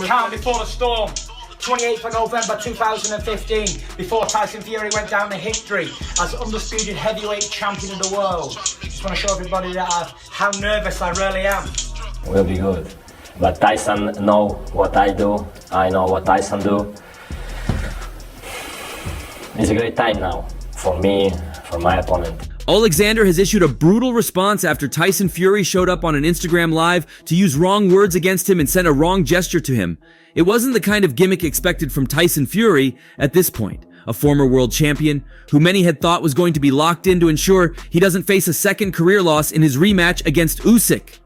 Calm before the storm. 28th of November 2015, before Tyson Fury went down to history as undisputed heavyweight champion of the world. Just want to show everybody that how nervous I really am. Will be good. But Tyson know what I do. I know what Tyson do. It's a great time now for me, for my opponent. Oleksandr has issued a brutal response after Tyson Fury showed up on an Instagram live to use wrong words against him and sent a wrong gesture to him. It wasn't the kind of gimmick expected from Tyson Fury at this point, a former world champion who many had thought was going to be locked in to ensure he doesn't face a second career loss in his rematch against Usyk.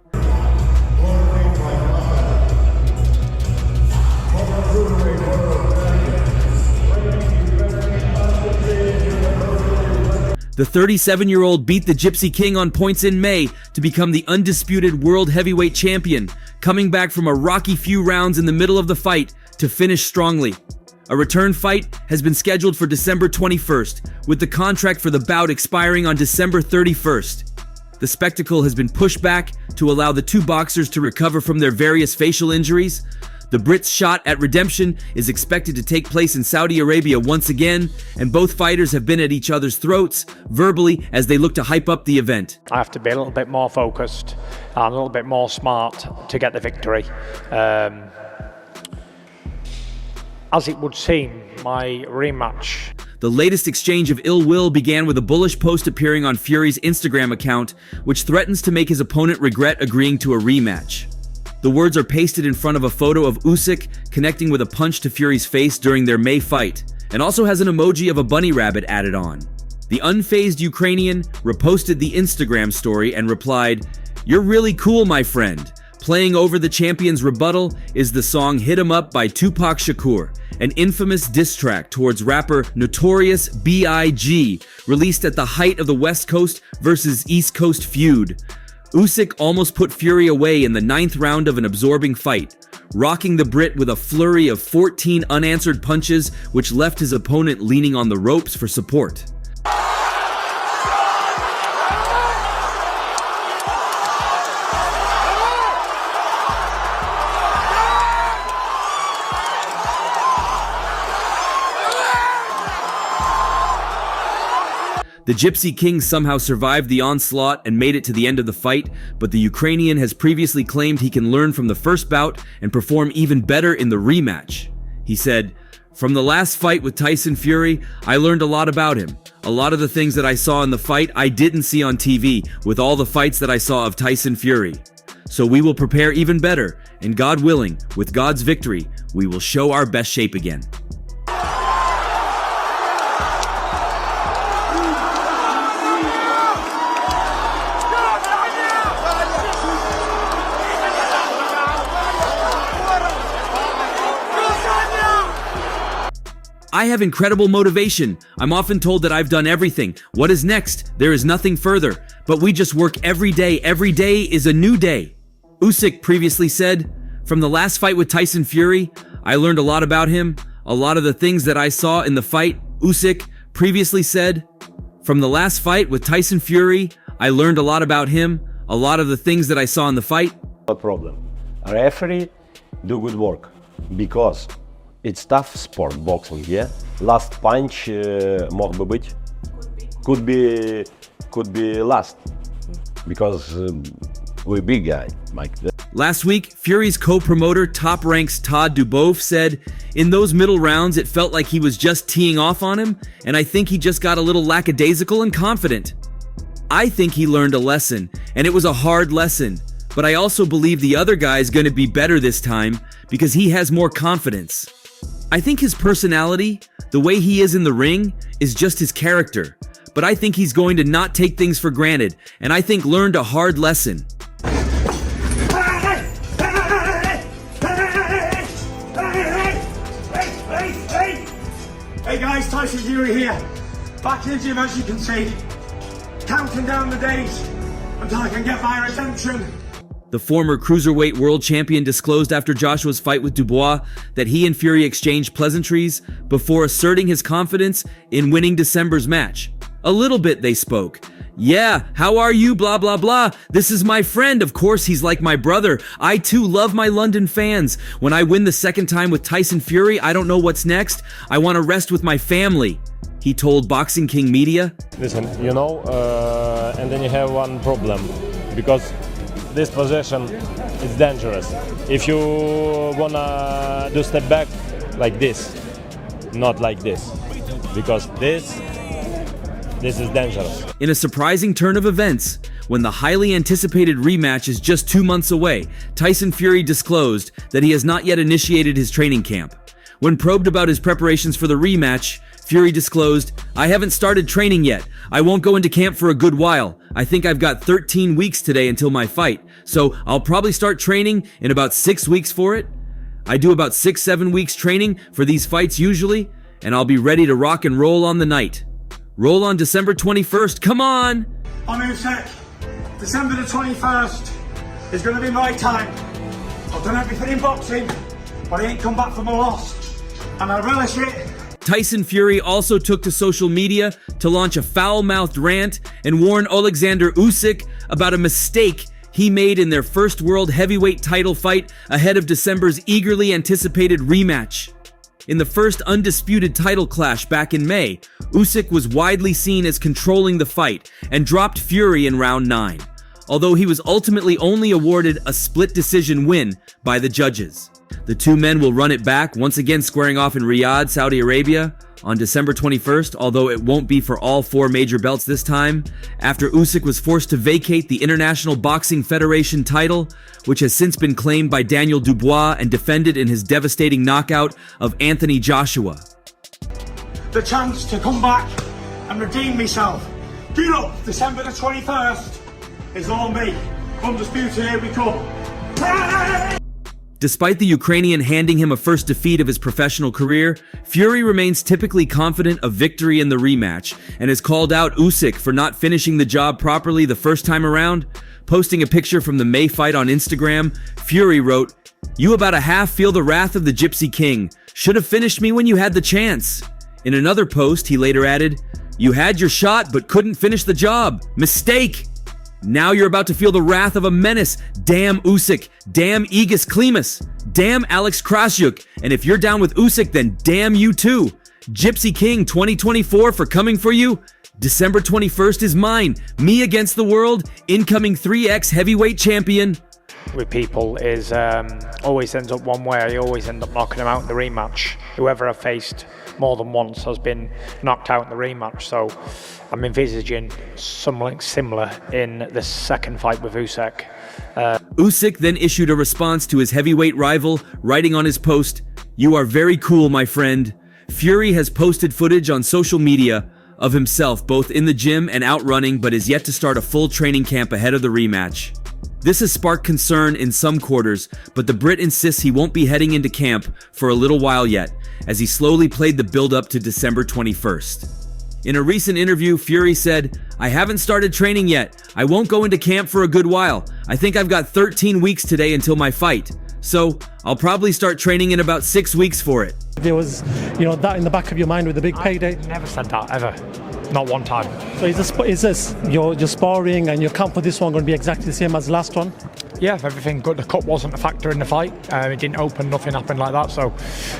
The 37-year-old beat the Gypsy King on points in May to become the undisputed world heavyweight champion, coming back from a rocky few rounds in the middle of the fight to finish strongly. A return fight has been scheduled for December 21st, with the contract for the bout expiring on December 31st. The spectacle has been pushed back to allow the two boxers to recover from their various facial injuries. The Brits' shot at redemption is expected to take place in Saudi Arabia once again, and both fighters have been at each other's throats verbally as they look to hype up the event. I have to be a little bit more focused and a little bit more smart to get the victory. As it would seem, my rematch. The latest exchange of ill will began with a bullish post appearing on Fury's Instagram account, which threatens to make his opponent regret agreeing to a rematch. The words are pasted in front of a photo of Usyk connecting with a punch to Fury's face during their May fight, and also has an emoji of a bunny rabbit added on. The unfazed Ukrainian reposted the Instagram story and replied, "You're really cool, my friend." Playing over the champion's rebuttal is the song Hit 'Em Up by Tupac Shakur, an infamous diss track towards rapper Notorious B.I.G., released at the height of the West Coast versus East Coast feud. Usyk almost put Fury away in the 9th round of an absorbing fight, rocking the Brit with a flurry of 14 unanswered punches, which left his opponent leaning on the ropes for support. The Gypsy King somehow survived the onslaught and made it to the end of the fight, but the Ukrainian has previously claimed he can learn from the first bout and perform even better in the rematch. He said, "From the last fight with Tyson Fury, I learned a lot about him. A lot of the things that I saw in the fight I didn't see on TV with all the fights that I saw of Tyson Fury. So we will prepare even better, and God willing, with God's victory, we will show our best shape again." I have incredible motivation. I'm often told that I've done everything. What is next? There is nothing further. But we just work every day. Every day is a new day. Usyk previously said, "From the last fight with Tyson Fury, I learned a lot about him. A lot of the things that I saw in the fight." Usyk previously said, "From the last fight with Tyson Fury, I learned a lot about him. A lot of the things that I saw in the fight." No problem. Referee do good work because it's tough sport, boxing, yeah? Last punch мог бы быть. Could be last. Because we're big guy, Mike. Last week, Fury's co-promoter Top Rank's Todd Dubove said, "In those middle rounds, it felt like he was just teeing off on him, and I think he just got a little lackadaisical and confident. I think he learned a lesson, and it was a hard lesson. But I also believe the other guy's gonna be better this time because he has more confidence. I think his personality, the way he is in the ring, is just his character. But I think he's going to not take things for granted, and I think learned a hard lesson." Hey guys, Tyson Fury here. Back in the gym as you can see. Counting down the days until I can get my redemption. The former cruiserweight world champion disclosed after Joshua's fight with Dubois that he and Fury exchanged pleasantries before asserting his confidence in winning December's match. A little bit they spoke. Yeah, how are you, blah blah blah. This is my friend, of course he's like my brother. I too love my London fans. When I win the second time with Tyson Fury, I don't know what's next. I want to rest with my family, he told Boxing King Media. Listen, and then you have one problem, because this position is dangerous. If you wanna do step back like this, not like this, because this is dangerous. In a surprising turn of events, when the highly anticipated rematch is just 2 months away, Tyson Fury disclosed that he has not yet initiated his training camp. When probed about his preparations for the rematch, Fury disclosed, "I haven't started training yet. I won't go into camp for a good while. I think I've got 13 weeks today until my fight, so I'll probably start training in about 6 weeks for it. I do about 6-7 weeks training for these fights usually, and I'll be ready to rock and roll on the night. Roll on December 21st, come on!" On Usyk, December the 21st is going to be my time. I've done everything in boxing, but I ain't come back from a loss, and I relish it. Tyson Fury also took to social media to launch a foul-mouthed rant and warn Oleksandr Usyk about a mistake he made in their first world heavyweight title fight ahead of December's eagerly anticipated rematch. In the first undisputed title clash back in May, Usyk was widely seen as controlling the fight and dropped Fury in round 9, although he was ultimately only awarded a split decision win by the judges. The two men will run it back, once again squaring off in Riyadh, Saudi Arabia, on December 21st, although it won't be for all 4 major belts this time, after Usyk was forced to vacate the International Boxing Federation title, which has since been claimed by Daniel Dubois and defended in his devastating knockout of Anthony Joshua. The chance to come back and redeem myself. Get up, December the 21st is all me. Undisputed, here we come. Despite the Ukrainian handing him a first defeat of his professional career, Fury remains typically confident of victory in the rematch and has called out Usyk for not finishing the job properly the first time around. Posting a picture from the May fight on Instagram, Fury wrote, "You about a half feel the wrath of the Gypsy King. Should have finished me when you had the chance." In another post, he later added, "You had your shot but couldn't finish the job. Mistake. Now you're about to feel the wrath of a menace. Damn Usyk. Damn Igis Klimas. Damn Alex Krassyuk. And if you're down with Usyk, then damn you too. Gypsy King 2024 for coming for you. December 21st is mine. Me against the world. Incoming 3X heavyweight champion." With people is always ends up one way. I always end up knocking them out in the rematch. Whoever I've faced more than once has been knocked out in the rematch. So I'm envisaging something similar in the second fight with Usyk. Usyk then issued a response to his heavyweight rival, writing on his post, "You are very cool, my friend." Fury has posted footage on social media of himself both in the gym and out running, but is yet to start a full training camp ahead of the rematch. This has sparked concern in some quarters, but the Brit insists he won't be heading into camp for a little while yet, as he slowly played the build-up to December 21st. In a recent interview, Fury said, "I haven't started training yet. I won't go into camp for a good while. I think I've got 13 weeks today until my fight. So I'll probably start training in about 6 weeks for it." There was, that in the back of your mind with the big payday. I never said that, ever. Not one time. So is this your sparring and your camp for this one going to be exactly the same as the last one? Yeah, everything good. The cut wasn't a factor in the fight. It didn't open, nothing happened like that. So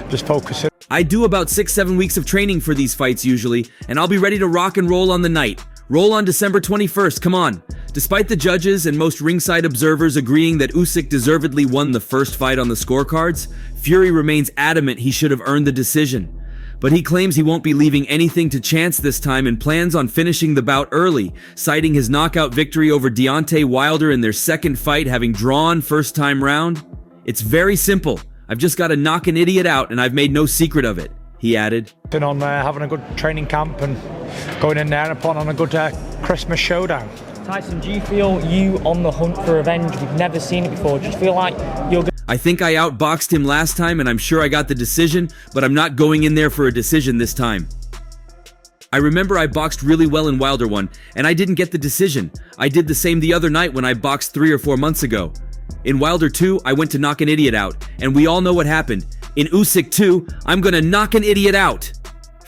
just focusing. I do about 6-7 weeks of training for these fights usually, and I'll be ready to rock and roll on the night. Roll on December 21st, come on. Despite the judges and most ringside observers agreeing that Usyk deservedly won the first fight on the scorecards, Fury remains adamant he should have earned the decision. But he claims he won't be leaving anything to chance this time and plans on finishing the bout early, citing his knockout victory over Deontay Wilder in their second fight having drawn first time round. "It's very simple. I've just got to knock an idiot out and I've made no secret of it," he added. Been on having a good training camp and going in there and putting on a good Christmas showdown. Tyson, do you feel you on the hunt for revenge? We've never seen it before. Do you feel like you're going I think I outboxed him last time and I'm sure I got the decision, but I'm not going in there for a decision this time. I remember I boxed really well in Wilder 1, and I didn't get the decision. I did the same the other night when I boxed 3 or 4 months ago. In Wilder 2, I went to knock an idiot out, and we all know what happened. In Usyk 2, I'm gonna knock an idiot out.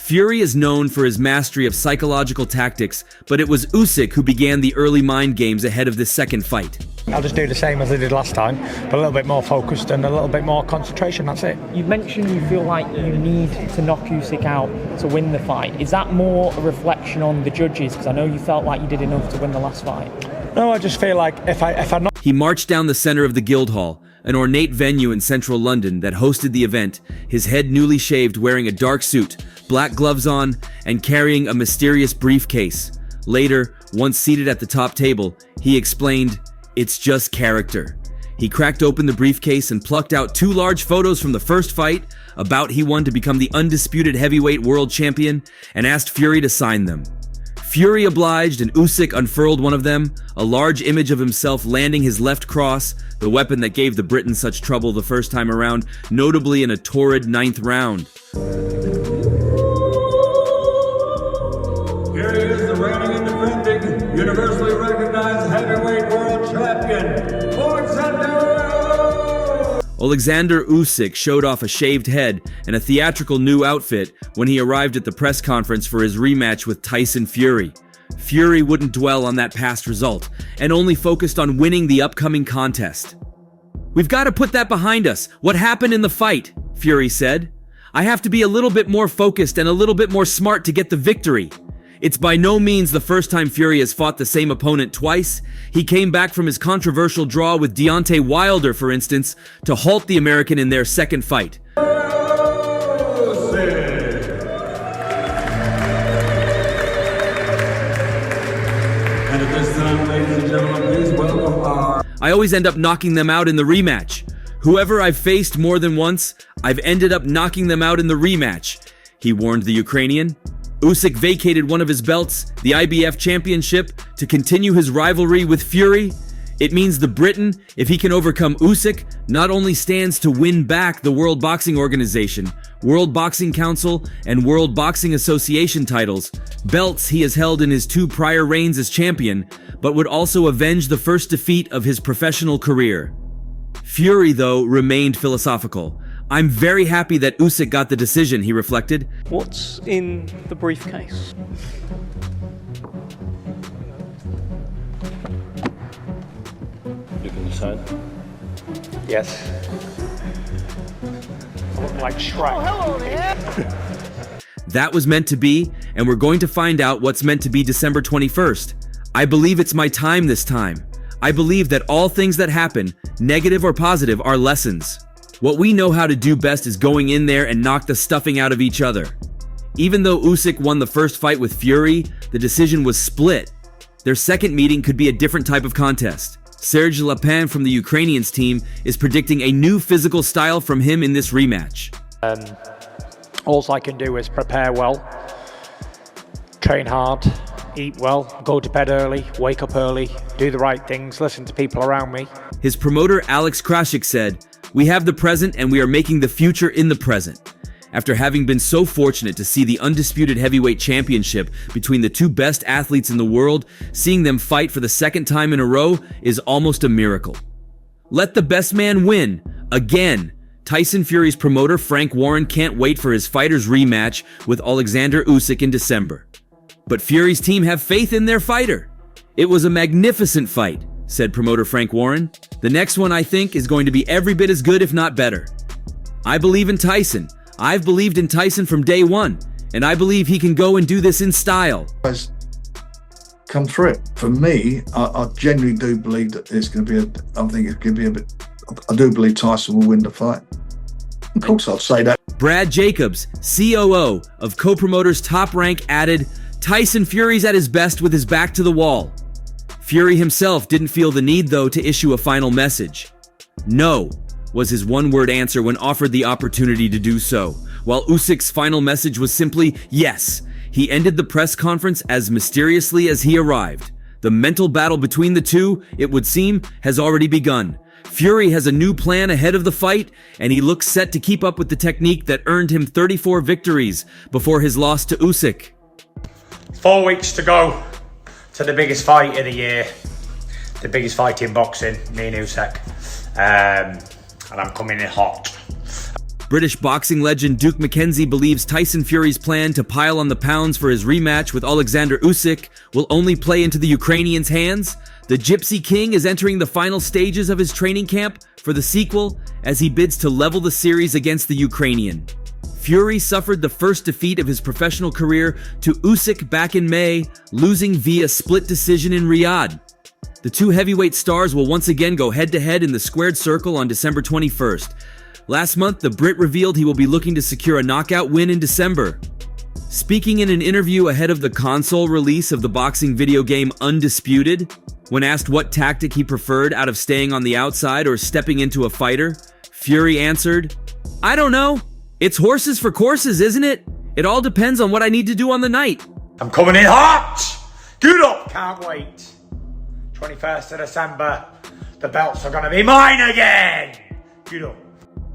Fury is known for his mastery of psychological tactics, but it was Usyk who began the early mind games ahead of this second fight. I'll just do the same as I did last time, but a little bit more focused and a little bit more concentration, that's it. You mentioned you feel like you need to knock Usyk out to win the fight. Is that more a reflection on the judges? Because I know you felt like you did enough to win the last fight. No, I just feel like if I knock... He marched down the center of the Guildhall, an ornate venue in central London that hosted the event, his head newly shaved, wearing a dark suit, black gloves on, and carrying a mysterious briefcase. Later, once seated at the top table, he explained, "It's just character." He cracked open the briefcase and plucked out 2 large photos from the first fight, a bout he won to become the undisputed heavyweight world champion, and asked Fury to sign them. Fury obliged, and Usyk unfurled one of them, a large image of himself landing his left cross, the weapon that gave the Briton such trouble the first time around, notably in a torrid 9th round. Here he is, the reigning and defending, universally recognized heavyweight world champion, Oleksandr Usyk showed off a shaved head and a theatrical new outfit when he arrived at the press conference for his rematch with Tyson Fury. Fury wouldn't dwell on that past result and only focused on winning the upcoming contest. "We've got to put that behind us. What happened in the fight?" Fury said. "I have to be a little bit more focused and a little bit more smart to get the victory." It's by no means the first time Fury has fought the same opponent twice. He came back from his controversial draw with Deontay Wilder, for instance, to halt the American in their second fight. And at this time, ladies and gentlemen, please welcome our... I always end up knocking them out in the rematch. Whoever I've faced more than once, I've ended up knocking them out in the rematch, he warned the Ukrainian. Usyk vacated one of his belts, the IBF championship, to continue his rivalry with Fury. It means the Briton, if he can overcome Usyk, not only stands to win back the World Boxing Organization, World Boxing Council, and World Boxing Association titles, belts he has held in his 2 prior reigns as champion, but would also avenge the first defeat of his professional career. Fury, though, remained philosophical. "I'm very happy that Usyk got the decision," he reflected. What's in the briefcase? You can decide. Yes. I look like Shrek. That was meant to be, and we're going to find out what's meant to be December 21st. I believe it's my time this time. I believe that all things that happen, negative or positive, are lessons. What we know how to do best is going in there and knock the stuffing out of each other. Even though Usyk won the first fight with Fury, the decision was split. Their second meeting could be a different type of contest. Serge Lapin from the Ukrainians team is predicting a new physical style from him in this rematch. All I can do is prepare well, train hard, eat well, go to bed early, wake up early, do the right things, listen to people around me. His promoter Alex Krasik said, "We have the present and we are making the future in the present." After having been so fortunate to see the undisputed heavyweight championship between the 2 best athletes in the world, seeing them fight for the second time in a row is almost a miracle. Let the best man win, again. Tyson Fury's promoter Frank Warren can't wait for his fighters' rematch with Oleksandr Usyk in December. But Fury's team have faith in their fighter. "It was a magnificent fight," said promoter Frank Warren. "The next one, I think, is going to be every bit as good, if not better. I believe in Tyson. I've believed in Tyson from day one, and I believe he can go and do this in style." Come through it. For me, I genuinely do believe that it's going to be I do believe Tyson will win the fight. Of course, I'll say that. Brad Jacobs, COO of co-promoters Top Rank, added, "Tyson Fury's at his best with his back to the wall." Fury himself didn't feel the need, though, to issue a final message. "No," was his one-word answer when offered the opportunity to do so, while Usyk's final message was simply yes. He ended the press conference as mysteriously as he arrived. The mental battle between the two, it would seem, has already begun. Fury has a new plan ahead of the fight, and he looks set to keep up with the technique that earned him 34 victories before his loss to Usyk. 4 weeks to go to the biggest fight of the year, the biggest fight in boxing, me and Usyk, and I'm coming in hot. British boxing legend Duke McKenzie believes Tyson Fury's plan to pile on the pounds for his rematch with Oleksandr Usyk will only play into the Ukrainian's hands. The Gypsy King is entering the final stages of his training camp for the sequel as he bids to level the series against the Ukrainian. Fury suffered the first defeat of his professional career to Usyk back in May, losing via split decision in Riyadh. The two heavyweight stars will once again go head-to-head in the squared circle on December 21st. Last month, the Brit revealed he will be looking to secure a knockout win in December. Speaking in an interview ahead of the console release of the boxing video game Undisputed, when asked what tactic he preferred out of staying on the outside or stepping into a fighter, Fury answered, "I don't know. It's horses for courses, isn't it? It all depends on what I need to do on the night." I'm coming in hot! Good up! Can't wait. 21st of December. The belts are gonna be mine again! Good up.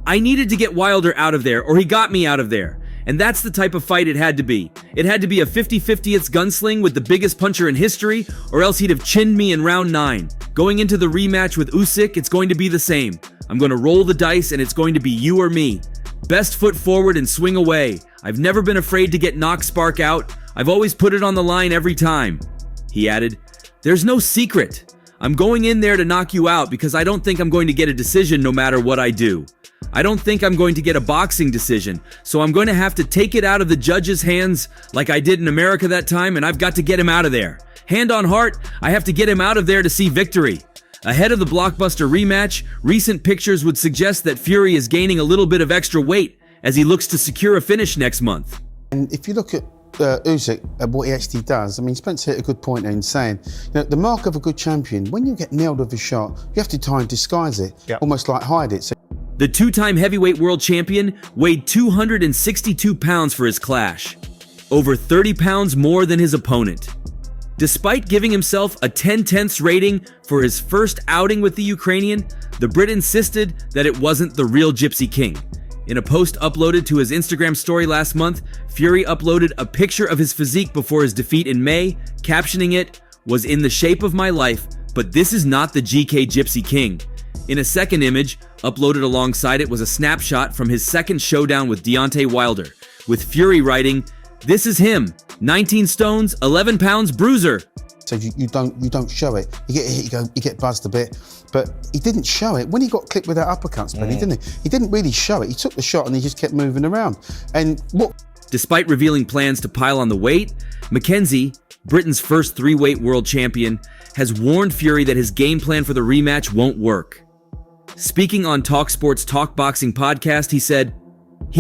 I needed to get Wilder out of there, or he got me out of there. And that's the type of fight it had to be. It had to be a 50-50th gunsling with the biggest puncher in history, or else he'd have chinned me in round 9. Going into the rematch with Usyk, it's going to be the same. I'm going to roll the dice, and it's going to be you or me. Best foot forward and swing away. I've never been afraid to get knock spark out. I've always put it on the line every time. He added, "There's no secret. I'm going in there to knock you out because I don't think I'm going to get a decision no matter what I do. I don't think I'm going to get a boxing decision, so I'm going to have to take it out of the judge's hands like I did in America that time, and I've got to get him out of there. Hand on heart, I have to get him out of there to see victory." Ahead of the blockbuster rematch, recent pictures would suggest that Fury is gaining a little bit of extra weight as he looks to secure a finish next month. And if you look at Usyk and what he actually does, I mean, Spencer hit a good point there in saying, the mark of a good champion, when you get nailed with a shot, you have to try and disguise it, almost like hide it. So the two-time heavyweight world champion weighed 262 pounds for his clash, over 30 pounds more than his opponent. Despite giving himself a 10/10 rating for his first outing with the Ukrainian, the Brit insisted that it wasn't the real Gypsy King. In a post uploaded to his Instagram story last month, Fury uploaded a picture of his physique before his defeat in May, captioning it, "Was in the shape of my life, but this is not the GK Gypsy King." In a second image, uploaded alongside it was a snapshot from his second showdown with Deontay Wilder, with Fury writing, "This is him, 19 stones, 11 pounds bruiser." So you don't show it. You get hit, you get buzzed a bit, but he didn't show it. When he got clipped with that uppercut, he didn't really show it. He took the shot and he just kept moving around. And what? Despite revealing plans to pile on the weight, McKenzie, Britain's first 3-weight world champion, has warned Fury that his game plan for the rematch won't work. Speaking on TalkSport's Talk Boxing podcast, he said,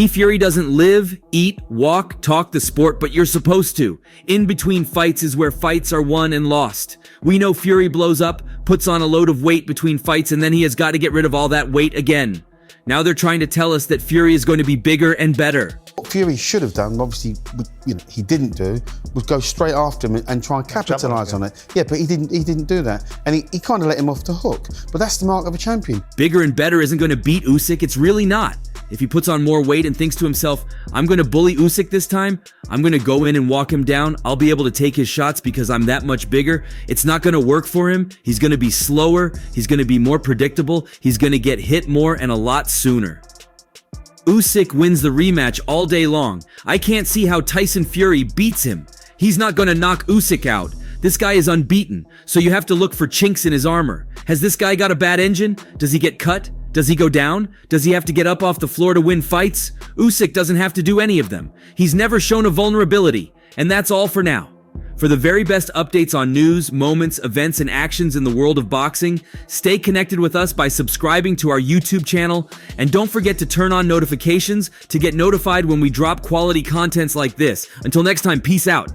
Fury doesn't live, eat, walk, talk the sport, but you're supposed to. In between fights is where fights are won and lost. We know Fury blows up, puts on a load of weight between fights, and then he has got to get rid of all that weight again. Now they're trying to tell us that Fury is going to be bigger and better. What Fury should have done, obviously, he didn't do, was go straight after him and try and capitalise on it. Yeah, but he didn't do that. And he kind of let him off the hook. But that's the mark of a champion. Bigger and better isn't going to beat Usyk. It's really not. If he puts on more weight and thinks to himself, I'm going to bully Usyk this time, I'm going to go in and walk him down, I'll be able to take his shots because I'm that much bigger, it's not going to work for him. He's going to be slower, he's going to be more predictable, he's going to get hit more and a lot sooner. Usyk wins the rematch all day long. I can't see how Tyson Fury beats him. He's not going to knock Usyk out. This guy is unbeaten, so you have to look for chinks in his armor. Has this guy got a bad engine? Does he get cut? Does he go down? Does he have to get up off the floor to win fights? Usyk doesn't have to do any of them. He's never shown a vulnerability, and that's all for now. For the very best updates on news, moments, events, and actions in the world of boxing, stay connected with us by subscribing to our YouTube channel, and don't forget to turn on notifications to get notified when we drop quality contents like this. Until next time, peace out.